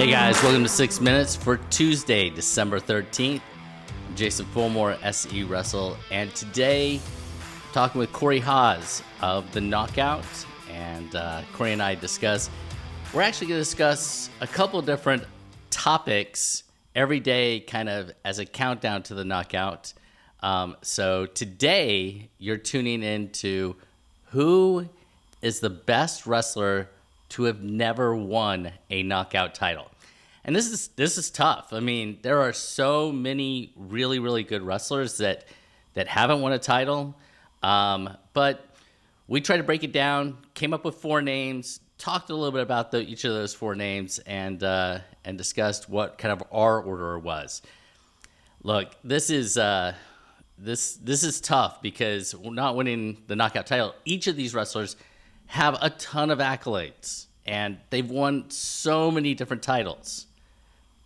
Hey guys, welcome to 6 Minutes for Tuesday, December 13th. I'm Jason Fulmore, SE Wrestle, and today I'm talking with Corey Haase of The Knockout, and Corey and I we're actually going to discuss a couple different topics every day, kind of as a countdown to The Knockout. So today you're tuning into who is the best wrestler to have never won a knockout title. And this is tough. I mean, there are so many really, really good wrestlers that haven't won a title. But we tried to break it down, came up with 4 names, talked a little bit about each of those 4 names, and discussed what kind of our order was. Look, this is tough because we're not winning the knockout title. Each of these wrestlers have a ton of accolades, and they've won so many different titles.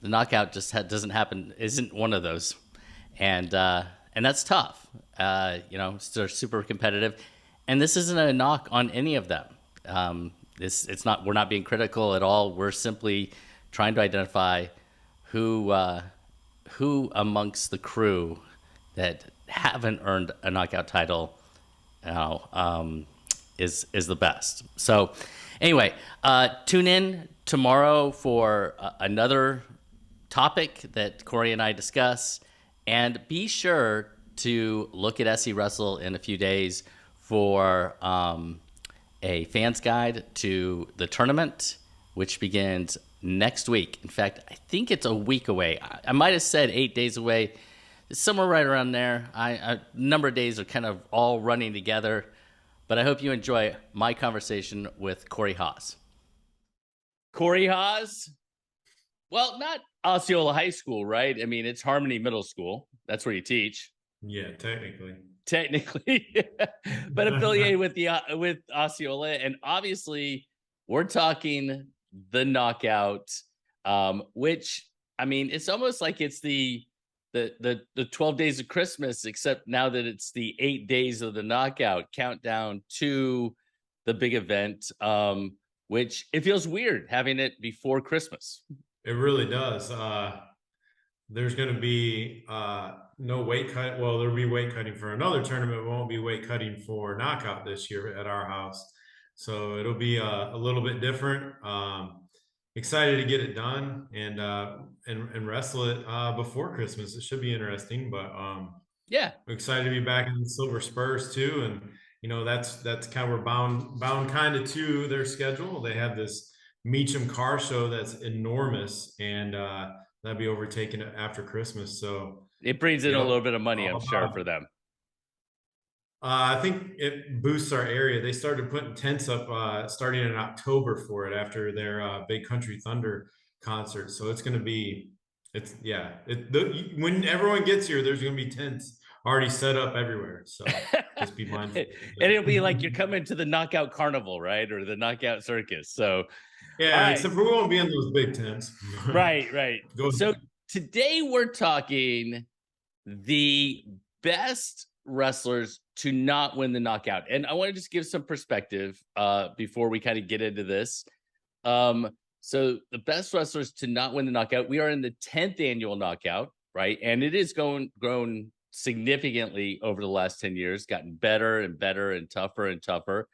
The knockout just isn't one of those, and that's tough. They're super competitive, and this isn't a knock on any of them. It's not. We're not being critical at all. We're simply trying to identify who amongst the crew that haven't earned a knockout title is the best. So anyway, tune in tomorrow for another topic that Corey and I discuss, and be sure to look at SE Wrestle in a few days for a fan's guide to the tournament, which begins next week. In fact, I think it's a week away. I might have said 8 days away. It's somewhere right around there. A number of days are kind of all running together. But I hope you enjoy my conversation with Corey Haase. Corey Haase? Well, not Osceola High School, right? I mean, it's Harmony Middle School. That's where you teach. Yeah, technically. But affiliated with Osceola, and obviously we're talking The Knockout, which, I mean, it's almost like it's the 12 days of Christmas, except now that it's the 8 days of the knockout countdown to the big event, which it feels weird having it before Christmas. It really does. There's going to be no weight cut. Well, there'll be weight cutting for another tournament. It won't be weight cutting for knockout this year at our house. So it'll be a little bit different. Excited to get it done and wrestle it before Christmas. It should be interesting, but yeah, I'm excited to be back in the Silver Spurs too. And that's kind of we're bound kind of to their schedule. They have this Meacham car show that's enormous, and that'll be overtaken after Christmas. So it brings in a little bit of money, I'm sure, for them. I think it boosts our area. They started putting tents up starting in October for it after their Big Country Thunder concert. So it's going to be, when everyone gets here, there's going to be tents already set up everywhere. So just be mindful. And it'll be like you're coming to the Knockout Carnival, right? Or the Knockout Circus. So yeah, except for we won't be in those big tents. Right. So today we're talking the best wrestlers to not win the knockout. And I want to just give some perspective before we kind of get into this. So the best wrestlers to not win the knockout, we are in the 10th annual knockout, right? And it is grown significantly over the last 10 years, gotten better and better and tougher.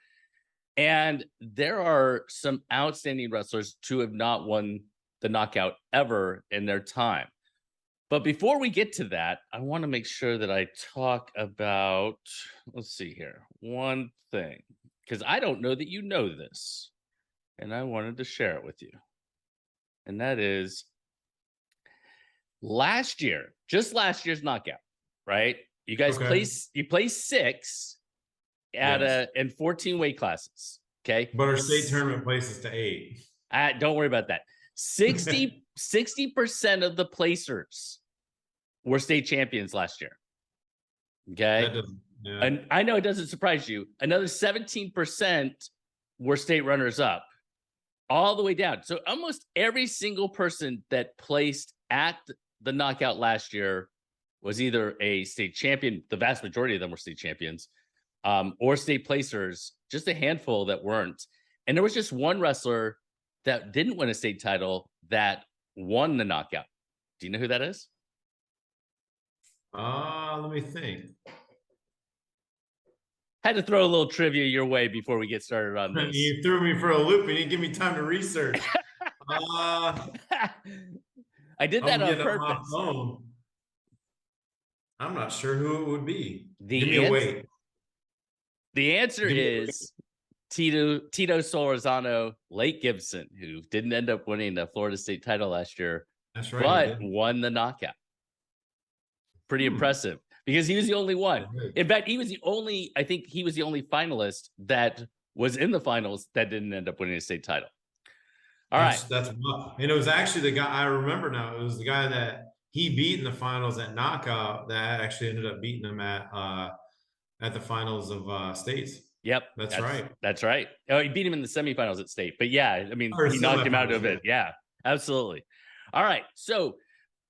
And there are some outstanding wrestlers to have not won the knockout ever in their time. But before we get to that, I want to make sure that I talk about, let's see here, one thing, because I don't know that you know this, and I wanted to share it with you. And that is just last year's knockout, right? You guys placed 6 in 14 weight classes. Okay. But our state tournament places to 8. Don't worry about that. 60% of the placers were state champions last year. Okay. And I know it doesn't surprise you. Another 17% were state runners up, all the way down. So almost every single person that placed at the knockout last year was either a state champion. The vast majority of them were state champions, or state placers, just a handful that weren't. And there was just one wrestler that didn't win a state title that won the knockout. Do you know who that is? Let me think. Had to throw a little trivia your way before we get started on this. You threw me for a loop and you give me time to research. I did that on purpose. On my phone. I'm not sure who it would be. Give me a wait. The answer is Tito Solorzano, Lake Gibson, who didn't end up winning the Florida State title last year. That's right. But won the knockout. Pretty impressive, because he was the only one. In fact, I think he was the only finalist that was in the finals that didn't end up winning a state title. That's and it was actually the guy I remember now. It was the guy that he beat in the finals at knockout that actually ended up beating him at the finals of states. Yep, that's right. That's right. Oh, he beat him in the semifinals at state, but yeah, I mean, he knocked him out of it. Yeah, absolutely. All right, so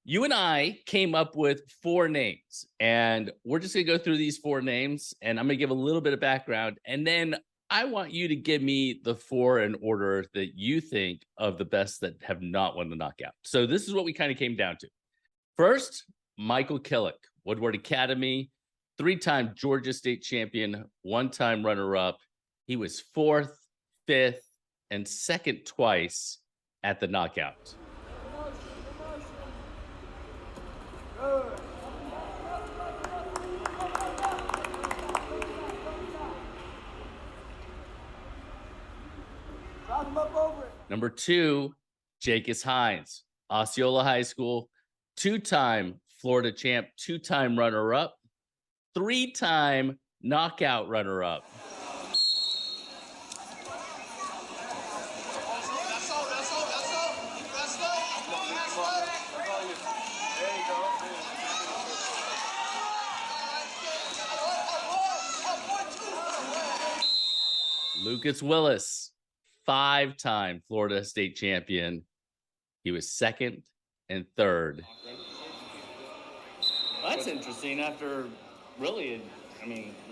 you and I came up with 4 names, and we're just gonna go through these 4 names, and I'm gonna give a little bit of background, and then I want you to give me the 4 in order that you think of the best that have not won the knockout. So this is what we kind of came down to. First, Michael Killick, Woodward Academy, 3-time Georgia State champion, 1-time runner-up. He was 4th, 5th, and 2nd twice at the knockout. Number 2, Jacus Hines, Osceola High School, 2-time Florida champ, 2-time runner-up, 3-time knockout runner-up. Lucas Willis, 5-time Florida State champion. He was 2nd and 3rd. That's interesting. After really,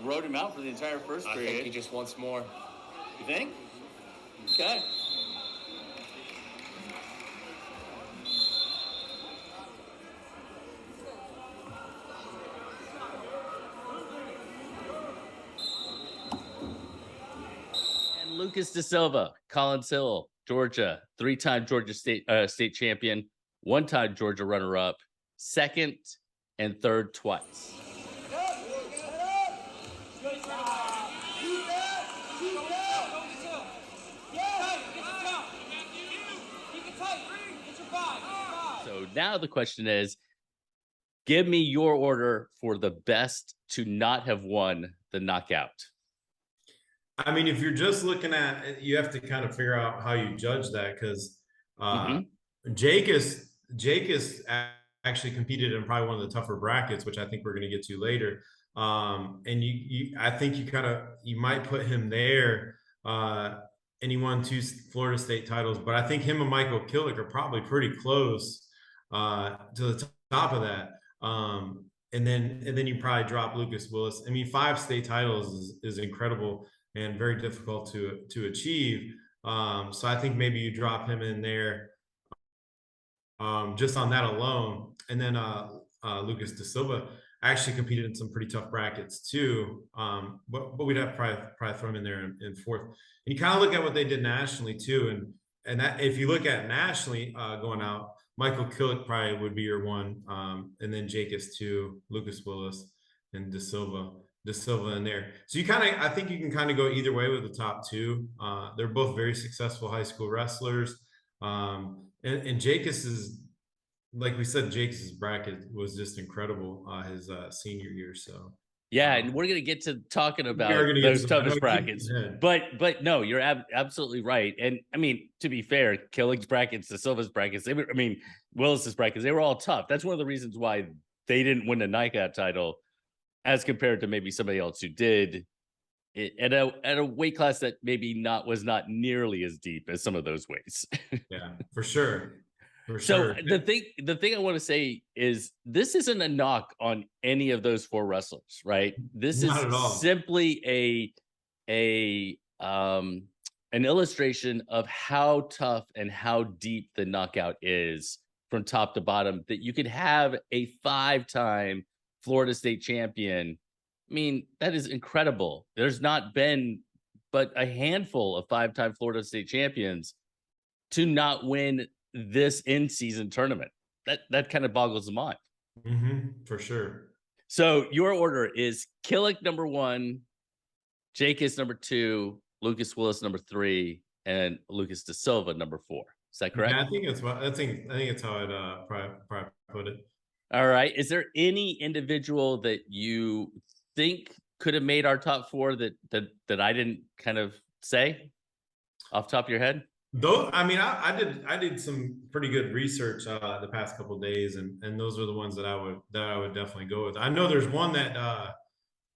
rode him out for the entire first period. I think he just wants more. You think? Okay. Lucas Da Silva, Collins Hill, Georgia, 3-time Georgia State champion, 1-time Georgia runner-up, 2nd and 3rd twice. So now the question is, give me your order for the best to not have won the knockout. I mean, if you're just looking at it, you have to kind of figure out how you judge that, because Jacus actually competed in probably one of the tougher brackets, which I think we're going to get to later. And I think you might put him there. And he won 2 Florida State titles, but I think him and Michael Killick are probably pretty close to the top of that. And then you probably drop Lucas Willis. I mean, 5 state titles is incredible and very difficult to achieve. So I think maybe you drop him in there just on that alone. And then Lucas Da Silva actually competed in some pretty tough brackets too. But we'd have probably throw him in there in 4th. And you kind of look at what they did nationally too. And that, if you look at nationally going out, Michael Killick probably would be your 1. And then Jacus 2, Lucas Willis, and Da Silva in there. So I think you can kind of go either way with the top 2. They're both very successful high school wrestlers. And Jacus is, like we said, Jacus's bracket was just incredible his senior year. So yeah, and we're gonna get to talking about those toughest brackets. But no, you're absolutely right. And I mean, to be fair, Killick's brackets, Da Silva's brackets, Willis's brackets, they were all tough. That's one of the reasons why they didn't win the knockout title, as compared to maybe somebody else who did it at a weight class that maybe was not nearly as deep as some of those weights. Yeah, for sure. So the thing I want to say is, this isn't a knock on any of those 4 wrestlers, right? This is simply an illustration of how tough and how deep the knockout is from top to bottom, that you could have a 5-time Florida State champion. I mean, that is incredible. There's not been but a handful of 5-time Florida State champions to not win this in-season tournament. That kind of boggles the mind. For sure. So your order is Killick number 1, Jacobs number 2, Lucas Willis number 3, and Lucas Da Silva number 4. Is that correct? Yeah, I think it's how I'd probably put it. All right. Is there any individual that you think could have made our top 4 that I didn't kind of say off the top of your head? Though, I mean, I did some pretty good research the past couple of days, and those are the ones that I would definitely go with. I know there's one that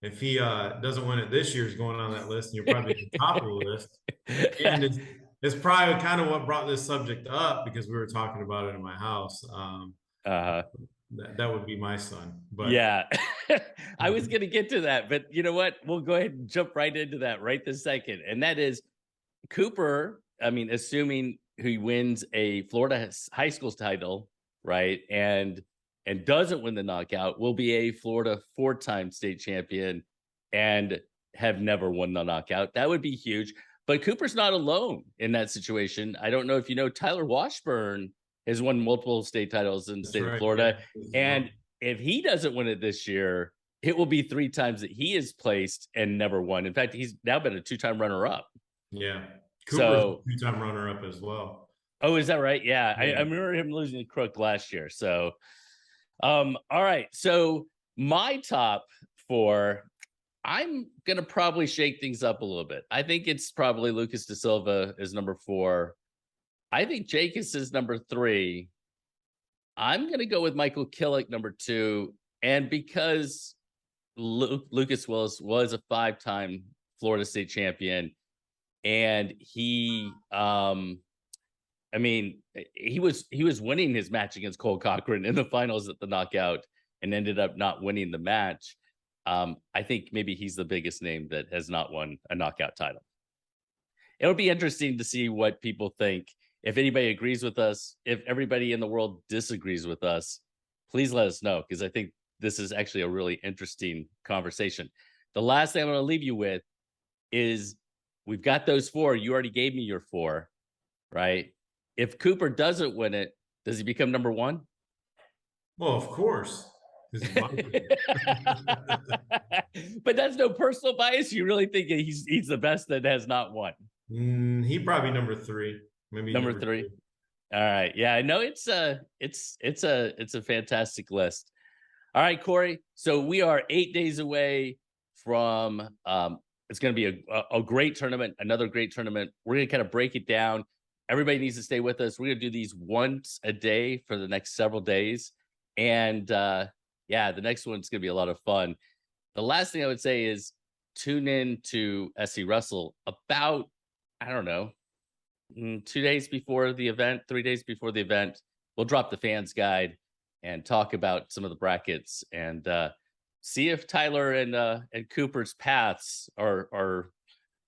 if he doesn't win it this year is going on that list, and you're probably at the top of the list. And it's probably kind of what brought this subject up, because we were talking about it in my house. That would be my son. But yeah, I was going to get to that, but you know what? We'll go ahead and jump right into that right this second. And that is Cooper. I mean, assuming he wins a Florida high school title, right, and doesn't win the knockout, will be a Florida 4-time state champion and have never won the knockout. That would be huge. But Cooper's not alone in that situation. I don't know if you know, Tyler Washburn has won multiple state titles in the state of Florida. Yeah. And if he doesn't win it this year, it will be 3 times that he is placed and never won. In fact, he's now been a 2-time runner-up. Yeah. Cooper's a 2-time runner-up as well. Oh, is that right? Yeah. I remember him losing to Crook last year. So, all right. So my top 4, I'm going to probably shake things up a little bit. I think it's probably Lucas Da Silva is number 4. I think Jacobs is number 3. I'm going to go with Michael Killick number 2. And because Lucas Willis was a 5-time Florida State champion, and he, I mean, he was winning his match against Cole Cochran in the finals at the knockout and ended up not winning the match. I think maybe he's the biggest name that has not won a knockout title. It'll be interesting to see what people think. If anybody agrees with us, if everybody in the world disagrees with us, please let us know, because I think this is actually a really interesting conversation. The last thing I'm going to leave you with is we've got those 4. You already gave me your 4, right? If Cooper doesn't win it, does he become number 1? Well, of course. But that's no personal bias. You really think he's the best that has not won? He probably number 3. Maybe number 3. All right. Yeah, I know it's a fantastic list. All right, Corey. So we are 8 days away from it's going to be a great tournament, another great tournament. We're going to kind of break it down. Everybody needs to stay with us. We're going to do these once a day for the next several days. And yeah, the next one's going to be a lot of fun. The last thing I would say is tune in to SC Wrestle about, I don't know, 2 days before the event, 3 days before the event. We'll drop the fans guide and talk about some of the brackets and see if Tyler and Cooper's paths are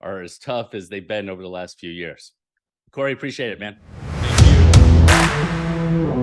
as tough as they've been over the last few years. Corey, appreciate it, man. Thank you.